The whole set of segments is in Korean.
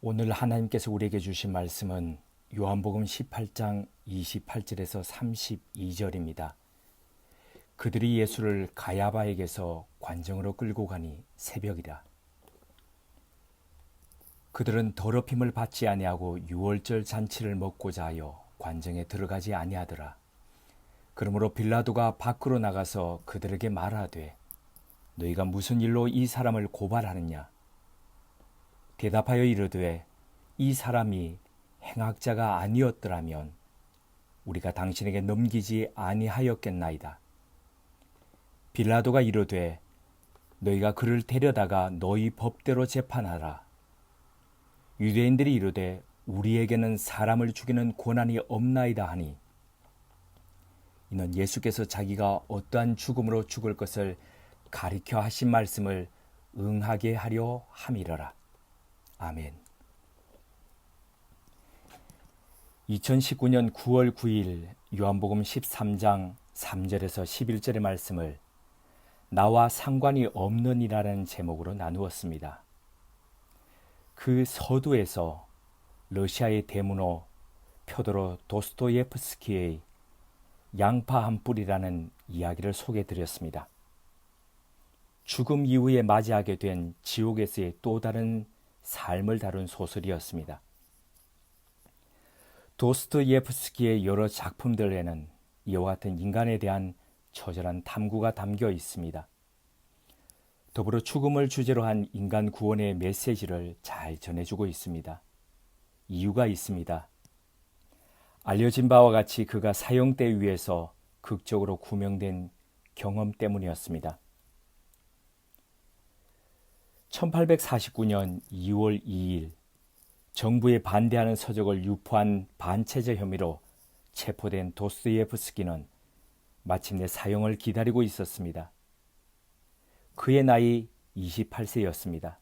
오늘 하나님께서 우리에게 주신 말씀은 요한복음 18장 28절에서 32절입니다. 그들이 예수를 가야바에게서 관정으로 끌고 가니 새벽이라. 그들은 더럽힘을 받지 아니하고 유월절 잔치를 먹고자 하여 관정에 들어가지 아니하더라. 그러므로 빌라도가 밖으로 나가서 그들에게 말하되 너희가 무슨 일로 이 사람을 고발하느냐? 대답하여 이르되 이 사람이 행악자가 아니었더라면 우리가 당신에게 넘기지 아니하였겠나이다. 빌라도가 이르되 너희가 그를 데려다가 너희 법대로 재판하라. 유대인들이 이르되 우리에게는 사람을 죽이는 권한이 없나이다 하니 이는 예수께서 자기가 어떠한 죽음으로 죽을 것을 가리켜 하신 말씀을 응하게 하려 함이러라. 아멘. 2019년 9월 9일 요한복음 13장 3절에서 11절의 말씀을 나와 상관이 없는 이라는 제목으로 나누었습니다. 그 서두에서 러시아의 대문호 표도로 도스토예프스키의 양파 한 뿌리라는 이야기를 소개해드렸습니다. 죽음 이후에 맞이하게 된 지옥에서의 또 다른 삶을 다룬 소설이었습니다. 도스토예프스키의 여러 작품들에는 이와 같은 인간에 대한 처절한 탐구가 담겨 있습니다. 더불어 죽음을 주제로 한 인간 구원의 메시지를 잘 전해주고 있습니다. 이유가 있습니다. 알려진 바와 같이 그가 사형대 위에서 극적으로 구명된 경험 때문이었습니다. 1849년 2월 2일 정부에 반대하는 서적을 유포한 반체제 혐의로 체포된 도스토예프스키는 마침내 사형을 기다리고 있었습니다. 그의 나이 28세였습니다.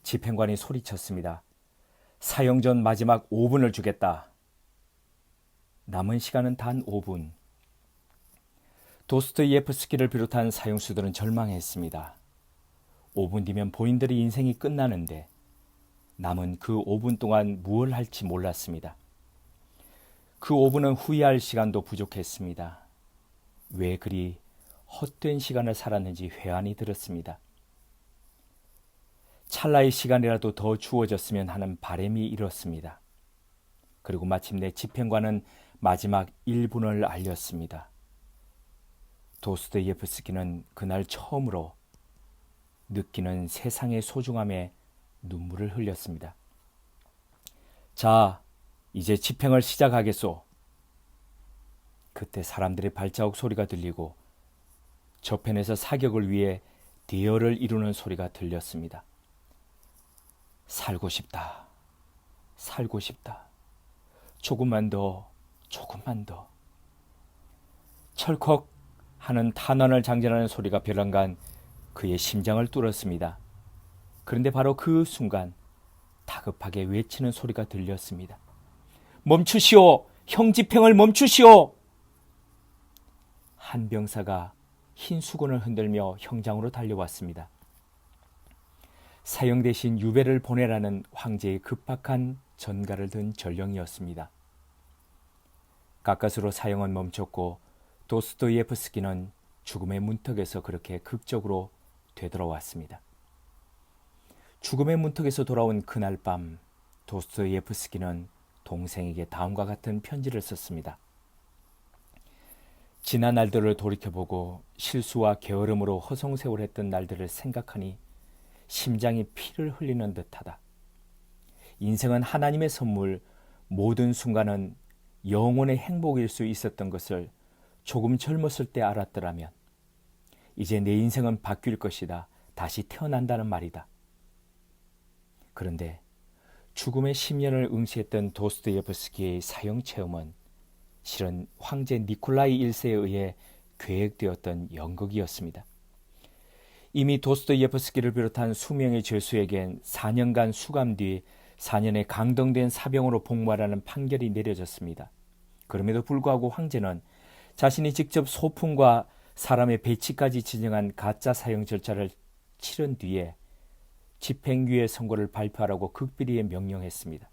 집행관이 소리쳤습니다. 사형 전 마지막 5분을 주겠다. 남은 시간은 단 5분. 도스토예프스키를 비롯한 사형수들은 절망했습니다. 5분 뒤면 본인들의 인생이 끝나는데 남은 그 5분 동안 무엇을 할지 몰랐습니다. 그 5분은 후회할 시간도 부족했습니다. 왜 그리 헛된 시간을 살았는지 회한이 들었습니다. 찰나의 시간이라도 더 주어졌으면 하는 바람이 일었습니다. 그리고 마침내 집행관은 마지막 1분을 알렸습니다. 도스토예프스키는 그날 처음으로 느끼는 세상의 소중함에 눈물을 흘렸습니다. 자, 이제 집행을 시작하겠소. 그때 사람들의 발자국 소리가 들리고 저편에서 사격을 위해 대열을 이루는 소리가 들렸습니다. 살고 싶다. 살고 싶다. 조금만 더, 조금만 더. 철컥 하는 탄환을 장전하는 소리가 벼랑간 그의 심장을 뚫었습니다. 그런데 바로 그 순간 다급하게 외치는 소리가 들렸습니다. 멈추시오! 형집행을 멈추시오! 한 병사가 흰 수건을 흔들며 형장으로 달려왔습니다. 사형 대신 유배를 보내라는 황제의 급박한 전가를 든 전령이었습니다. 가까스로 사형은 멈췄고 도스토예프스키는 죽음의 문턱에서 그렇게 극적으로 되돌아왔습니다. 죽음의 문턱에서 돌아온 그날 밤 도스토예프스키는 동생에게 다음과 같은 편지를 썼습니다. 지난 날들을 돌이켜보고 실수와 게으름으로 허송세월했던 날들을 생각하니 심장이 피를 흘리는 듯하다. 인생은 하나님의 선물, 모든 순간은 영혼의 행복일 수 있었던 것을 조금 젊었을 때 알았더라면 이제 내 인생은 바뀔 것이다. 다시 태어난다는 말이다. 그런데 죽음의 10년을 응시했던 도스토예프스키의 사형 체험은 실은 황제 니콜라이 1세에 의해 계획되었던 연극이었습니다. 이미 도스토예프스키를 비롯한 수명의 죄수에겐 4년간 수감 뒤 4년의 강등된 사병으로 복무하라는 판결이 내려졌습니다. 그럼에도 불구하고 황제는 자신이 직접 소품과 사람의 배치까지 진행한 가짜 사형 절차를 치른 뒤에 집행유예 선고를 발표하라고 극비리에 명령했습니다.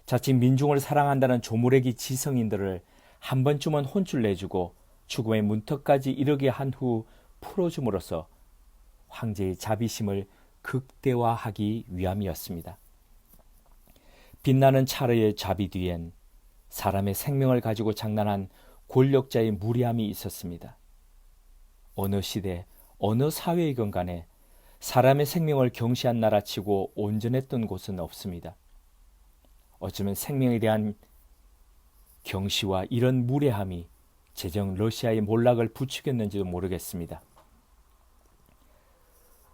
자칫 민중을 사랑한다는 조무래기 지성인들을 한 번쯤은 혼쭐 내주고 죽음의 문턱까지 이르게 한 후 풀어줌으로써 황제의 자비심을 극대화하기 위함이었습니다. 빛나는 찰의 자비 뒤엔 사람의 생명을 가지고 장난한 권력자의 무례함이 있었습니다. 어느 시대, 어느 사회이건 간에 사람의 생명을 경시한 나라치고 온전했던 곳은 없습니다. 어쩌면 생명에 대한 경시와 이런 무례함이 제정 러시아의 몰락을 부추겼는지도 모르겠습니다.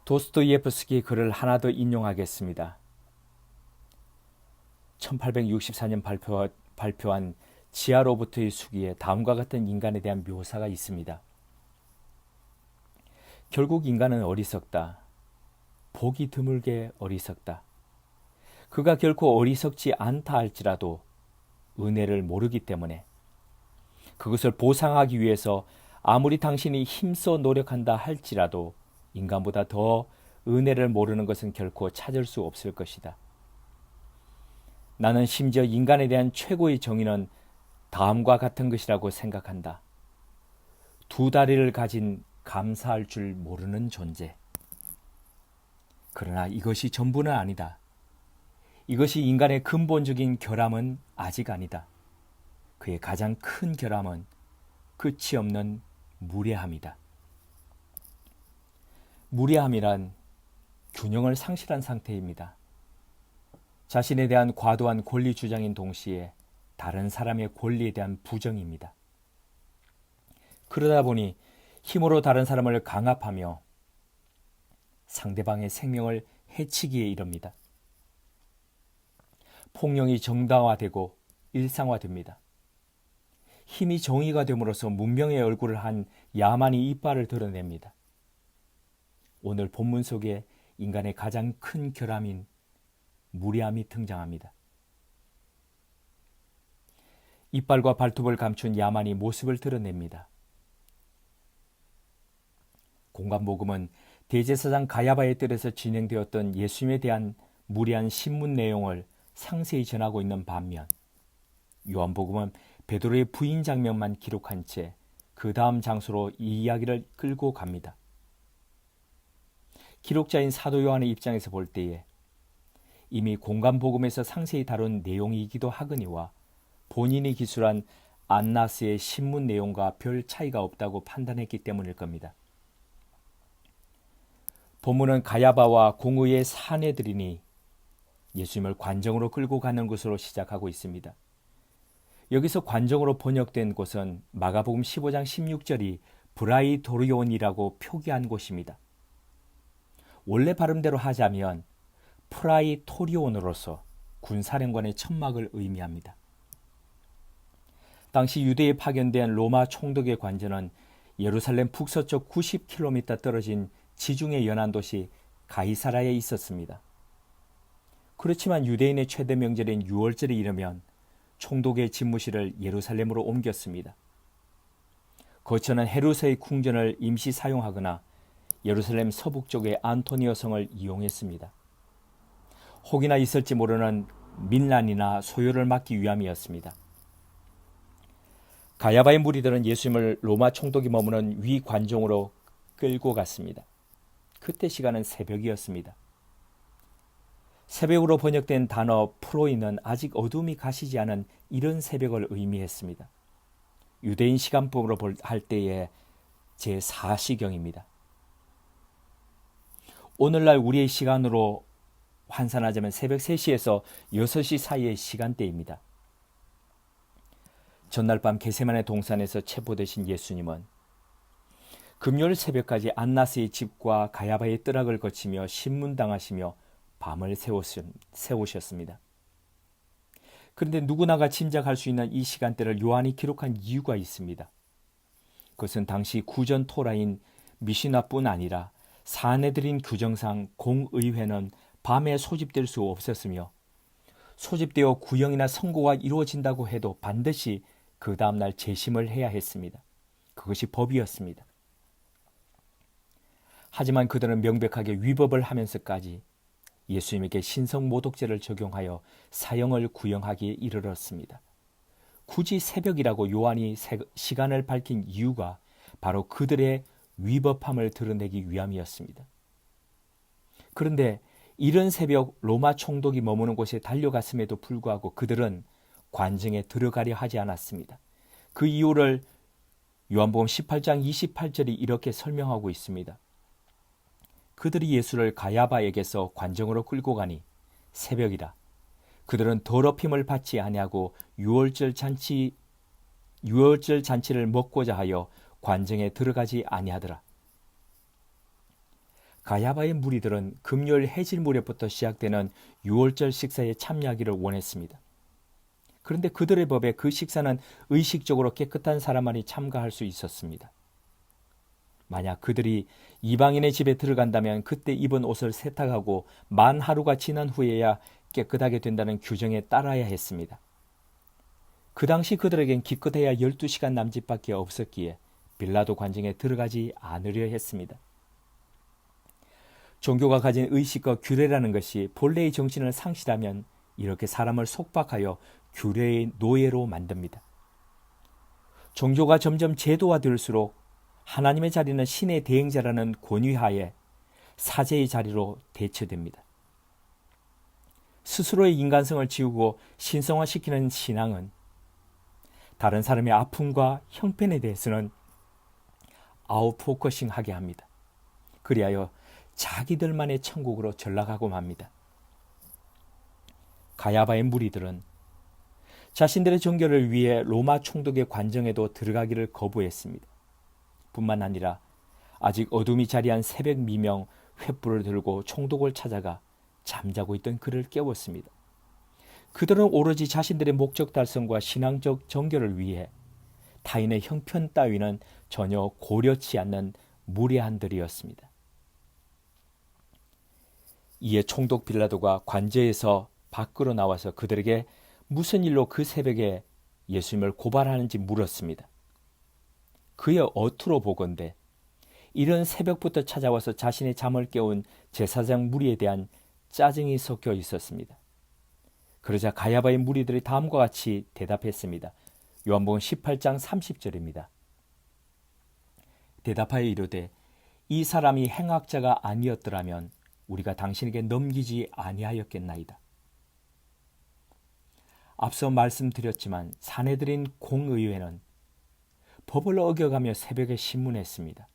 도스토예프스키의 글을 하나 더 인용하겠습니다. 1864년 발표한 지하로부터의 수기에 다음과 같은 인간에 대한 묘사가 있습니다. 결국 인간은 어리석다. 보기 드물게 어리석다. 그가 결코 어리석지 않다 할지라도 은혜를 모르기 때문에 그것을 보상하기 위해서 아무리 당신이 힘써 노력한다 할지라도 인간보다 더 은혜를 모르는 것은 결코 찾을 수 없을 것이다. 나는 심지어 인간에 대한 최고의 정의는 다음과 같은 것이라고 생각한다. 두 다리를 가진 감사할 줄 모르는 존재. 그러나 이것이 전부는 아니다. 이것이 인간의 근본적인 결함은 아직 아니다. 그의 가장 큰 결함은 끝이 없는 무례함이다. 무례함이란 균형을 상실한 상태입니다. 자신에 대한 과도한 권리 주장인 동시에 다른 사람의 권리에 대한 부정입니다. 그러다 보니 힘으로 다른 사람을 강압하며 상대방의 생명을 해치기에 이릅니다. 폭력이 정당화되고 일상화됩니다. 힘이 정의가 됨으로써 문명의 얼굴을 한 야만이 이빨을 드러냅니다. 오늘 본문 속에 인간의 가장 큰 결함인 무례함이 등장합니다. 이빨과 발톱을 감춘 야만이 모습을 드러냅니다. 공관복음은 대제사장 가야바의 뜰에서 진행되었던 예수님에 대한 무례한 신문 내용을 상세히 전하고 있는 반면 요한복음은 베드로의 부인 장면만 기록한 채 그 다음 장소로 이 이야기를 끌고 갑니다. 기록자인 사도 요한의 입장에서 볼 때에 이미 공관복음에서 상세히 다룬 내용이기도 하거니와 본인이 기술한 안나스의 신문 내용과 별 차이가 없다고 판단했기 때문일 겁니다. 본문은 가야바와 공의의 사내들이니 예수님을 관정으로 끌고 가는 곳으로 시작하고 있습니다. 여기서 관정으로 번역된 곳은 마가복음 15장 16절이 브라이토리온이라고 표기한 곳입니다. 원래 발음대로 하자면 프라이토리온으로서 군사령관의 천막을 의미합니다. 당시 유대에 파견된 로마 총독의 관저는 예루살렘 북서쪽 90km 떨어진 지중해 연안 도시 가이사라에 있었습니다. 그렇지만 유대인의 최대 명절인 6월절이 이르면 총독의 집무실을 예루살렘으로 옮겼습니다. 거처는 헤롯의 궁전을 임시 사용하거나 예루살렘 서북쪽의 안토니오 성을 이용했습니다. 혹이나 있을지 모르는 민란이나 소요를 막기 위함이었습니다. 가야바의 무리들은 예수님을 로마 총독이 머무는 위 관정으로 끌고 갔습니다. 그때 시간은 새벽이었습니다. 새벽으로 번역된 단어 프로이는 아직 어둠이 가시지 않은 이른 새벽을 의미했습니다. 유대인 시간법으로 할 때의 제4시경입니다. 오늘날 우리의 시간으로 환산하자면 새벽 3시에서 6시 사이의 시간대입니다. 전날 밤 게세마네 동산에서 체포되신 예수님은 금요일 새벽까지 안나스의 집과 가야바의 뜰락을 거치며 신문당하시며 밤을 새우셨습니다. 그런데 누구나가 짐작할 수 있는 이 시간대를 요한이 기록한 이유가 있습니다. 그것은 당시 구전 토라인 미시나뿐 아니라 사내들인 규정상 공의회는 밤에 소집될 수 없었으며 소집되어 구형이나 선고가 이루어진다고 해도 반드시 그 다음날 재심을 해야 했습니다. 그것이 법이었습니다. 하지만 그들은 명백하게 위법을 하면서까지 예수님에게 신성모독죄를 적용하여 사형을 구형하기에 이르렀습니다. 굳이 새벽이라고 요한이 시간을 밝힌 이유가 바로 그들의 위법함을 드러내기 위함이었습니다. 그런데 이른 새벽 로마 총독이 머무는 곳에 달려갔음에도 불구하고 그들은 관정에 들어가려 하지 않았습니다. 그 이유를 요한복음 18장 28절이 이렇게 설명하고 있습니다. 그들이 예수를 가야바에게서 관정으로 끌고 가니 새벽이라. 그들은 더럽힘을 받지 아니하고 유월절 잔치를 먹고자 하여 관정에 들어가지 아니하더라. 가야바의 무리들은 금요일 해질 무렵부터 시작되는 유월절 식사에 참여하기를 원했습니다. 그런데 그들의 법에 그 식사는 의식적으로 깨끗한 사람만이 참가할 수 있었습니다. 만약 그들이 이방인의 집에 들어간다면 그때 입은 옷을 세탁하고 만 하루가 지난 후에야 깨끗하게 된다는 규정에 따라야 했습니다. 그 당시 그들에겐 기껏해야 12시간 남짓밖에 없었기에 빌라도 관정에 들어가지 않으려 했습니다. 종교가 가진 의식과 규례라는 것이 본래의 정신을 상실하면 이렇게 사람을 속박하여 규례의 노예로 만듭니다. 종교가 점점 제도화될수록 하나님의 자리는 신의 대행자라는 권위하에 사제의 자리로 대체됩니다. 스스로의 인간성을 지우고 신성화시키는 신앙은 다른 사람의 아픔과 형편에 대해서는 아웃포커싱하게 합니다. 그리하여 자기들만의 천국으로 전락하고 맙니다. 가야바의 무리들은 자신들의 종교를 위해 로마 총독의 관정에도 들어가기를 거부했습니다. 뿐만 아니라 아직 어둠이 자리한 새벽 미명 횃불을 들고 총독을 찾아가 잠자고 있던 그를 깨웠습니다. 그들은 오로지 자신들의 목적 달성과 신앙적 정결을 위해 타인의 형편 따위는 전혀 고려치 않는 무례한들이었습니다. 이에 총독 빌라도가 관저에서 밖으로 나와서 그들에게 무슨 일로 그 새벽에 예수님을 고발하는지 물었습니다. 그의 어투로 보건대 이른 새벽부터 찾아와서 자신의 잠을 깨운 제사장 무리에 대한 짜증이 섞여 있었습니다. 그러자 가야바의 무리들이 다음과 같이 대답했습니다. 요한복음 18장 30절입니다. 대답하여 이르되 이 사람이 행악자가 아니었더라면 우리가 당신에게 넘기지 아니하였겠나이다. 앞서 말씀드렸지만 사내들인 공의회는 법을 어겨가며 새벽에 신문했습니다.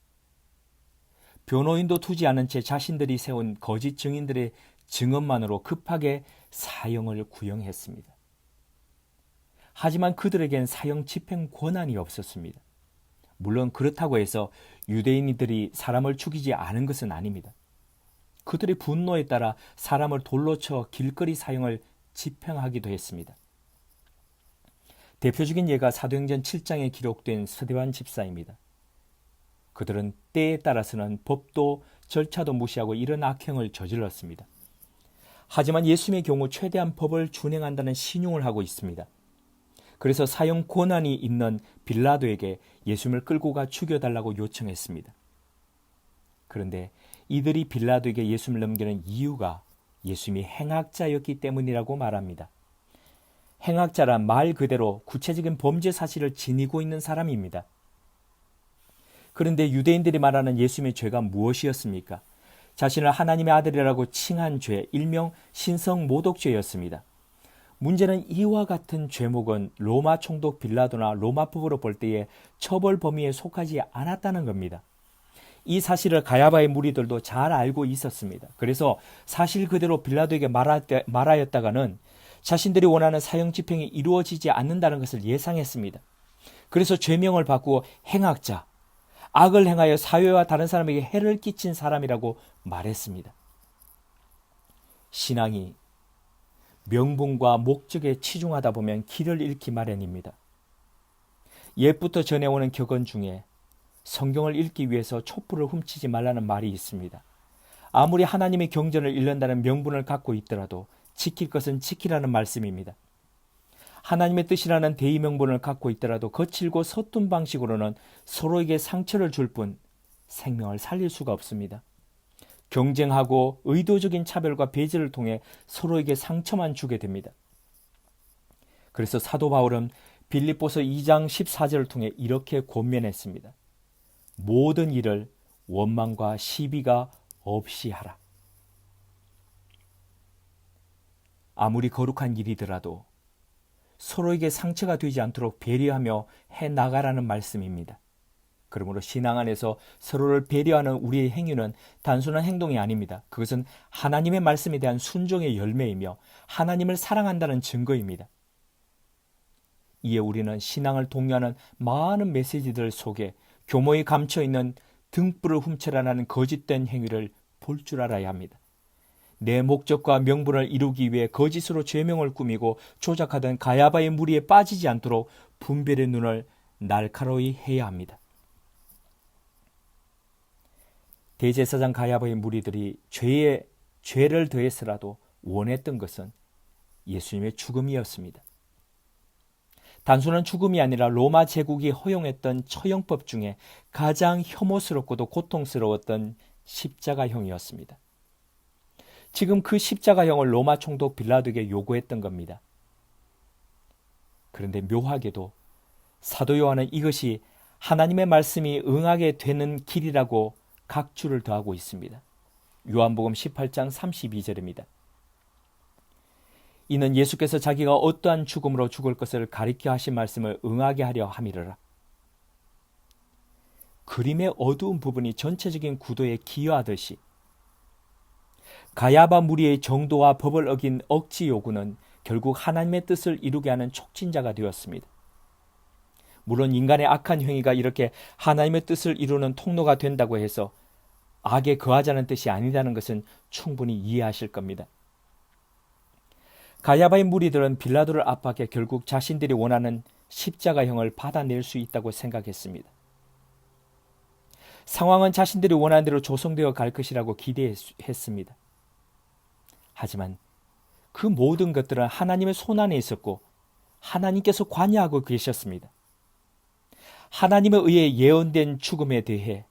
변호인도 두지 않은 채 자신들이 세운 거짓 증인들의 증언만으로 급하게 사형을 구형했습니다. 하지만 그들에겐 사형 집행 권한이 없었습니다. 물론 그렇다고 해서 유대인들이 사람을 죽이지 않은 것은 아닙니다. 그들의 분노에 따라 사람을 돌로 쳐 길거리 사형을 집행하기도 했습니다. 대표적인 예가 사도행전 7장에 기록된 스데반 집사입니다. 그들은 때에 따라서는 법도 절차도 무시하고 이런 악행을 저질렀습니다. 하지만 예수님의 경우 최대한 법을 준행한다는 신용을 하고 있습니다. 그래서 사형 권한이 있는 빌라도에게 예수님을 끌고 가 죽여달라고 요청했습니다. 그런데 이들이 빌라도에게 예수님을 넘기는 이유가 예수님이 행악자였기 때문이라고 말합니다. 행악자란 말 그대로 구체적인 범죄 사실을 지니고 있는 사람입니다. 그런데 유대인들이 말하는 예수님의 죄가 무엇이었습니까? 자신을 하나님의 아들이라고 칭한 죄, 일명 신성모독죄였습니다. 문제는 이와 같은 죄목은 로마 총독 빌라도나 로마법으로 볼 때에 처벌 범위에 속하지 않았다는 겁니다. 이 사실을 가야바의 무리들도 잘 알고 있었습니다. 그래서 사실 그대로 빌라도에게 말하였다가는 자신들이 원하는 사형 집행이 이루어지지 않는다는 것을 예상했습니다. 그래서 죄명을 바꾸어 행악자, 악을 행하여 사회와 다른 사람에게 해를 끼친 사람이라고 말했습니다. 신앙이 명분과 목적에 치중하다 보면 길을 잃기 마련입니다. 옛부터 전해오는 격언 중에 성경을 읽기 위해서 촛불을 훔치지 말라는 말이 있습니다. 아무리 하나님의 경전을 읽는다는 명분을 갖고 있더라도 지킬 것은 지키라는 말씀입니다. 하나님의 뜻이라는 대의명분을 갖고 있더라도 거칠고 서툰 방식으로는 서로에게 상처를 줄 뿐 생명을 살릴 수가 없습니다. 경쟁하고 의도적인 차별과 배제를 통해 서로에게 상처만 주게 됩니다. 그래서 사도 바울은 빌립보서 2장 14절을 통해 이렇게 권면했습니다. 모든 일을 원망과 시비가 없이 하라. 아무리 거룩한 일이더라도 서로에게 상처가 되지 않도록 배려하며 해나가라는 말씀입니다. 그러므로 신앙 안에서 서로를 배려하는 우리의 행위는 단순한 행동이 아닙니다. 그것은 하나님의 말씀에 대한 순종의 열매이며 하나님을 사랑한다는 증거입니다. 이에 우리는 신앙을 독려하는 많은 메시지들 속에 교모에 감춰있는 등불을 훔쳐라는 거짓된 행위를 볼 줄 알아야 합니다. 내 목적과 명분을 이루기 위해 거짓으로 죄명을 꾸미고 조작하던 가야바의 무리에 빠지지 않도록 분별의 눈을 날카로이 해야 합니다. 대제사장 가야바의 무리들이 죄를 더했으라도 원했던 것은 예수님의 죽음이었습니다. 단순한 죽음이 아니라 로마 제국이 허용했던 처형법 중에 가장 혐오스럽고도 고통스러웠던 십자가형이었습니다. 지금 그 십자가형을 로마 총독 빌라도에게 요구했던 겁니다. 그런데 묘하게도 사도 요한은 이것이 하나님의 말씀이 응하게 되는 길이라고 각주를 더하고 있습니다. 요한복음 18장 32절입니다. 이는 예수께서 자기가 어떠한 죽음으로 죽을 것을 가리켜 하신 말씀을 응하게 하려 함이러라. 그림의 어두운 부분이 전체적인 구도에 기여하듯이 가야바 무리의 정도와 법을 어긴 억지 요구는 결국 하나님의 뜻을 이루게 하는 촉진자가 되었습니다. 물론 인간의 악한 행위가 이렇게 하나님의 뜻을 이루는 통로가 된다고 해서 악에 거하자는 뜻이 아니라는 것은 충분히 이해하실 겁니다. 가야바의 무리들은 빌라도를 압박해 결국 자신들이 원하는 십자가형을 받아낼 수 있다고 생각했습니다. 상황은 자신들이 원하는 대로 조성되어 갈 것이라고 기대했습니다. 하지만 그 모든 것들은 하나님의 손안에 있었고 하나님께서 관여하고 계셨습니다. 하나님에 의해 예언된 죽음에 대해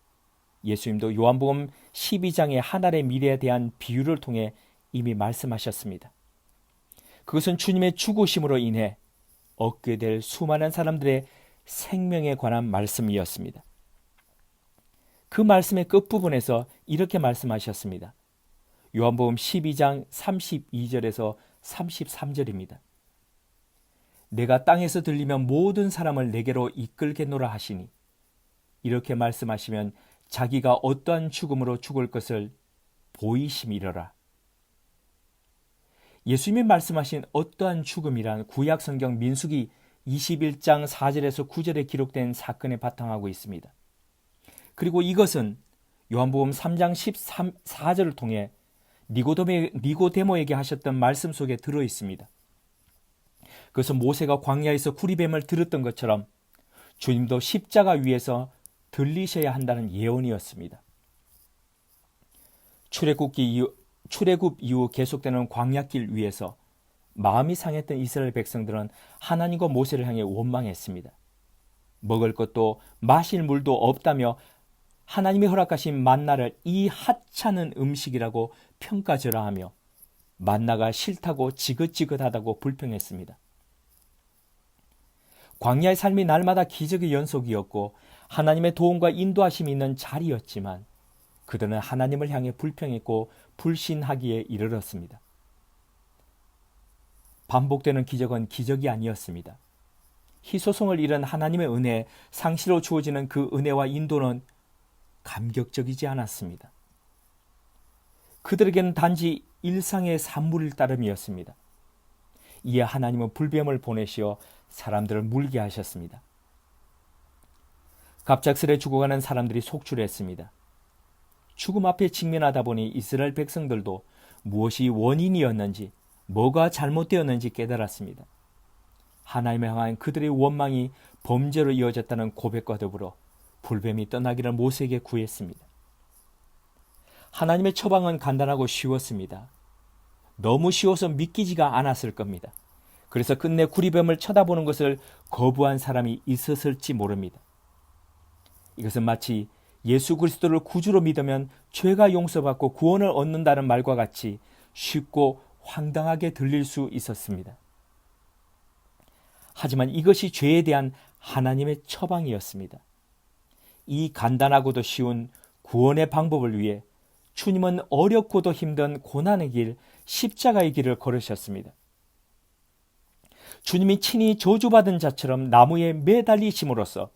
예수님도 요한복음 12장의 하늘의 미래에 대한 비유를 통해 이미 말씀하셨습니다. 그것은 주님의 죽으심으로 인해 얻게 될 수많은 사람들의 생명에 관한 말씀이었습니다. 그 말씀의 끝부분에서 이렇게 말씀하셨습니다. 요한복음 12장 32절에서 33절입니다. 내가 땅에서 들리면 모든 사람을 내게로 이끌겠노라 하시니 이렇게 말씀하시면 자기가 어떠한 죽음으로 죽을 것을 보이심이러라. 예수님이 말씀하신 어떠한 죽음이란 구약 성경 민수기 21장 4절에서 9절에 기록된 사건에 바탕하고 있습니다. 그리고 이것은 요한복음 3장 14절을 통해 니고데모에게 하셨던 말씀 속에 들어 있습니다. 그것은 모세가 광야에서 구리뱀을 들었던 것처럼 주님도 십자가 위에서 들리셔야 한다는 예언이었습니다. 출애굽 이후 계속되는 광야길 위에서 마음이 상했던 이스라엘 백성들은 하나님과 모세를 향해 원망했습니다. 먹을 것도 마실 물도 없다며 하나님이 허락하신 만나를 이 하찮은 음식이라고 평가절하하며 만나가 싫다고 지긋지긋하다고 불평했습니다. 광야의 삶이 날마다 기적의 연속이었고 하나님의 도움과 인도하심이 있는 자리였지만 그들은 하나님을 향해 불평했고 불신하기에 이르렀습니다. 반복되는 기적은 기적이 아니었습니다. 희소성을 잃은 하나님의 은혜, 상시로 주어지는 그 은혜와 인도는 감격적이지 않았습니다. 그들에게는 단지 일상의 산물일 따름이었습니다. 이에 하나님은 불뱀을 보내시어 사람들을 물게 하셨습니다. 갑작스레 죽어가는 사람들이 속출했습니다. 죽음 앞에 직면하다 보니 이스라엘 백성들도 무엇이 원인이었는지, 뭐가 잘못되었는지 깨달았습니다. 하나님을 향한 그들의 원망이 범죄로 이어졌다는 고백과 더불어 불뱀이 떠나기를 모세에게 구했습니다. 하나님의 처방은 간단하고 쉬웠습니다. 너무 쉬워서 믿기지가 않았을 겁니다. 그래서 끝내 구리뱀을 쳐다보는 것을 거부한 사람이 있었을지 모릅니다. 이것은 마치 예수 그리스도를 구주로 믿으면 죄가 용서받고 구원을 얻는다는 말과 같이 쉽고 황당하게 들릴 수 있었습니다. 하지만 이것이 죄에 대한 하나님의 처방이었습니다. 이 간단하고도 쉬운 구원의 방법을 위해 주님은 어렵고도 힘든 고난의 길, 십자가의 길을 걸으셨습니다. 주님이 친히 저주받은 자처럼 나무에 매달리심으로써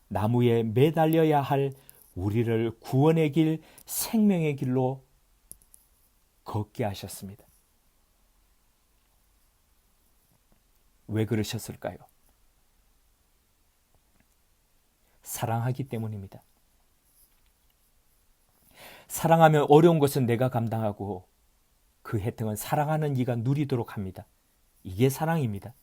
나무에 매달려야 할 우리를 구원의 길, 생명의 길로 걷게 하셨습니다. 왜 그러셨을까요? 사랑하기 때문입니다. 사랑하면 어려운 것은 내가 감당하고 그 혜택은 사랑하는 이가 누리도록 합니다. 이게 사랑입니다.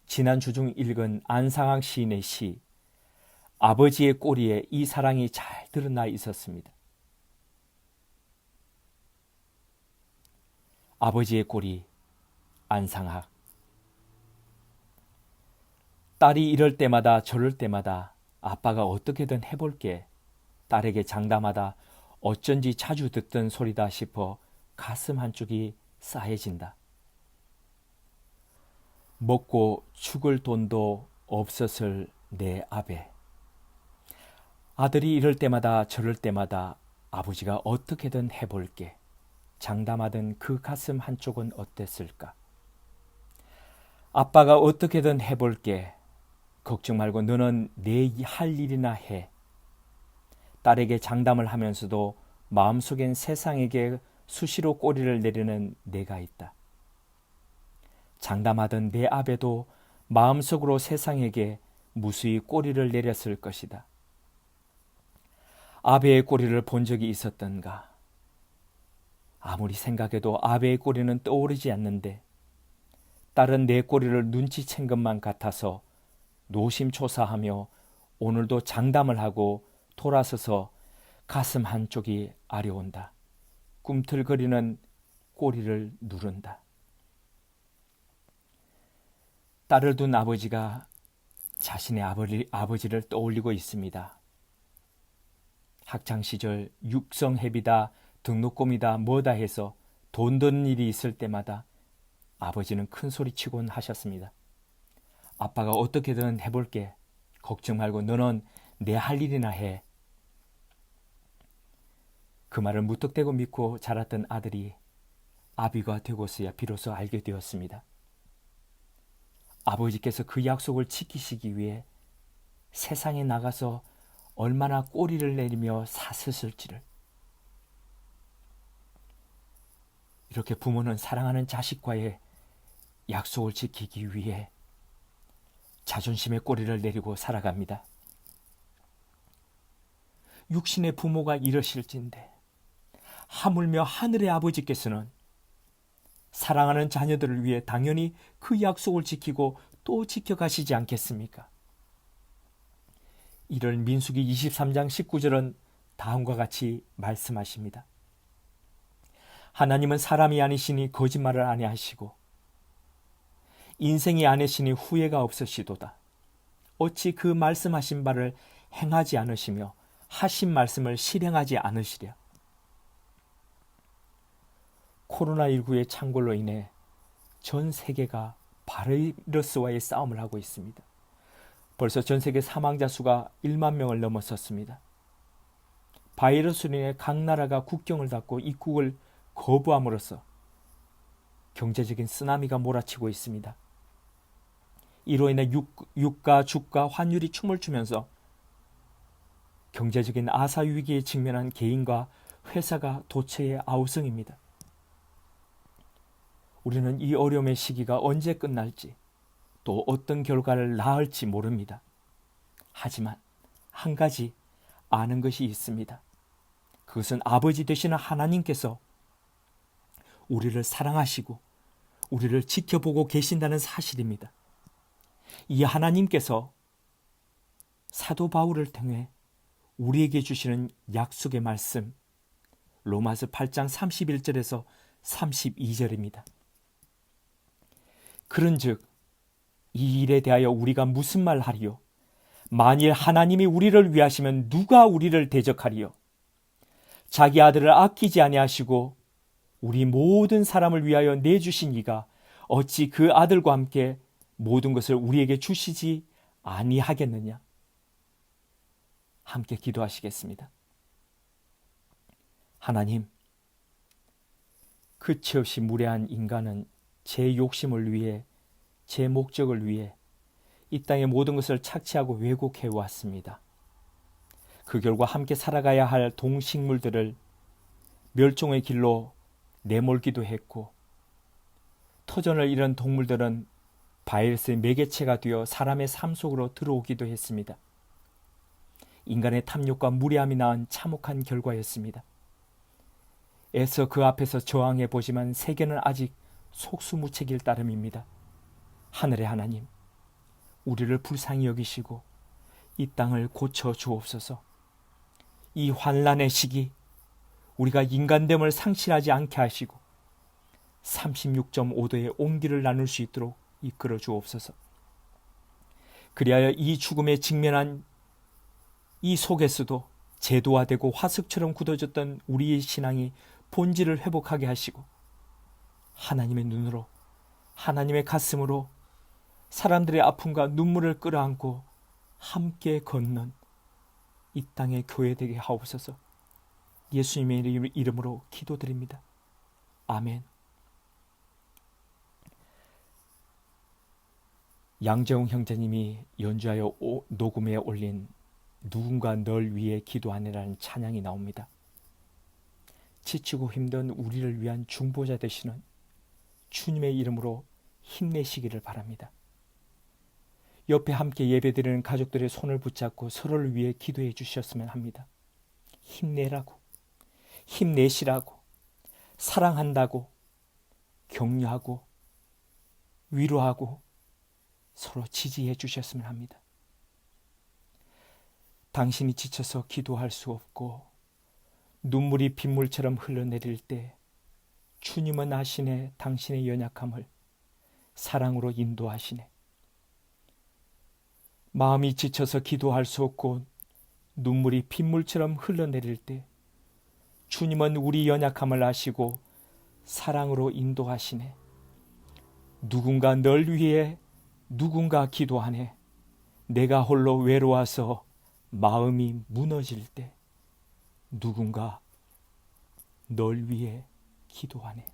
지난주 중 읽은 안상학 시인의 시 아버지의 꼬리에 이 사랑이 잘 드러나 있었습니다. 아버지의 꼬리, 안상학. 딸이 이럴 때마다 저럴 때마다 아빠가 어떻게든 해볼게. 딸에게 장담하다 어쩐지 자주 듣던 소리다 싶어 가슴 한쪽이 싸해진다. 먹고 죽을 돈도 없었을 내 아베. 아들이 이럴 때마다 저럴 때마다 아버지가 어떻게든 해볼게. 장담하던 그 가슴 한쪽은 어땠을까? 아빠가 어떻게든 해볼게. 걱정 말고 너는 내 할 일이나 해. 딸에게 장담을 하면서도 마음속엔 세상에게 수시로 꼬리를 내리는 내가 있다. 장담하던 내 아베도 마음속으로 세상에게 무수히 꼬리를 내렸을 것이다. 아베의 꼬리를 본 적이 있었던가? 아무리 생각해도 아베의 꼬리는 떠오르지 않는데 딸은 내 꼬리를 눈치챈 것만 같아서 노심초사하며 오늘도 장담을 하고 돌아서서 가슴 한쪽이 아려온다. 꿈틀거리는 꼬리를 누른다. 딸을 둔 아버지가 자신의 아버지를 떠올리고 있습니다. 학창시절 육성회비다 등록금이다 뭐다 해서 돈 드는 일이 있을 때마다 아버지는 큰 소리치곤 하셨습니다. 아빠가 어떻게든 해볼게. 걱정 말고 너는 내 할 일이나 해. 그 말을 무턱대고 믿고 자랐던 아들이 아비가 되고서야 비로소 알게 되었습니다. 아버지께서 그 약속을 지키시기 위해 세상에 나가서 얼마나 꼬리를 내리며 사셨을지를. 이렇게 부모는 사랑하는 자식과의 약속을 지키기 위해 자존심의 꼬리를 내리고 살아갑니다. 육신의 부모가 이러실진데 하물며 하늘의 아버지께서는 사랑하는 자녀들을 위해 당연히 그 약속을 지키고 또 지켜가시지 않겠습니까? 이를 민수기 23장 19절은 다음과 같이 말씀하십니다. 하나님은 사람이 아니시니 거짓말을 아니하시고 인생이 아니시니 후회가 없으시도다. 어찌 그 말씀하신 바를 행하지 않으시며 하신 말씀을 실행하지 않으시랴. 코로나19의 창궐로 인해 전 세계가 바이러스와의 싸움을 하고 있습니다. 벌써 전 세계 사망자 수가 1만 명을 넘어섰습니다. 바이러스로 인해 각 나라가 국경을 닫고 입국을 거부함으로써 경제적인 쓰나미가 몰아치고 있습니다. 이로 인해 유가, 주가, 환율이 춤을 추면서 경제적인 아사 위기에 직면한 개인과 회사가 도처에 아우성입니다. 우리는 이 어려움의 시기가 언제 끝날지 또 어떤 결과를 낳을지 모릅니다. 하지만 한 가지 아는 것이 있습니다. 그것은 아버지 되시는 하나님께서 우리를 사랑하시고 우리를 지켜보고 계신다는 사실입니다. 이 하나님께서 사도 바울을 통해 우리에게 주시는 약속의 말씀 로마서 8장 31절에서 32절입니다. 그런즉 이 일에 대하여 우리가 무슨 말 하리요? 만일 하나님이 우리를 위하시면 누가 우리를 대적하리요? 자기 아들을 아끼지 아니하시고 우리 모든 사람을 위하여 내주신 이가 어찌 그 아들과 함께 모든 것을 우리에게 주시지 아니하겠느냐? 함께 기도하시겠습니다. 하나님, 끝이 없이 무례한 인간은 제 욕심을 위해, 제 목적을 위해 이 땅의 모든 것을 착취하고 왜곡해 왔습니다. 그 결과 함께 살아가야 할 동식물들을 멸종의 길로 내몰기도 했고, 터전을 잃은 동물들은 바이러스의 매개체가 되어 사람의 삶 속으로 들어오기도 했습니다. 인간의 탐욕과 무례함이 낳은 참혹한 결과였습니다. 애써 그 앞에서 저항해 보지만 세계는 아직 속수무책일 따름입니다. 하늘의 하나님, 우리를 불쌍히 여기시고 이 땅을 고쳐 주옵소서. 이 환난의 시기 우리가 인간됨을 상실하지 않게 하시고 36.5도의 온기를 나눌 수 있도록 이끌어 주옵소서. 그리하여 이 죽음에 직면한 이 속에서도 제도화되고 화석처럼 굳어졌던 우리의 신앙이 본질을 회복하게 하시고 하나님의 눈으로, 하나님의 가슴으로 사람들의 아픔과 눈물을 끌어안고 함께 걷는 이 땅의 교회 되게 하옵소서. 예수님의 이름으로 기도드립니다. 아멘. 양재홍 형제님이 연주하여 녹음에 올린 누군가 널 위해 기도하네라는 찬양이 나옵니다. 지치고 힘든 우리를 위한 중보자 되시는 주님의 이름으로 힘내시기를 바랍니다. 옆에 함께 예배드리는 가족들의 손을 붙잡고 서로를 위해 기도해 주셨으면 합니다. 힘내라고, 힘내시라고, 사랑한다고, 격려하고, 위로하고 서로 지지해 주셨으면 합니다. 당신이 지쳐서 기도할 수 없고 눈물이 빗물처럼 흘러내릴 때 주님은 아시네. 당신의 연약함을 사랑으로 인도하시네. 마음이 지쳐서 기도할 수 없고 눈물이 빗물처럼 흘러내릴 때 주님은 우리 연약함을 아시고 사랑으로 인도하시네. 누군가 널 위해 누군가 기도하네. 내가 홀로 외로워서 마음이 무너질 때 누군가 널 위해 기도하네.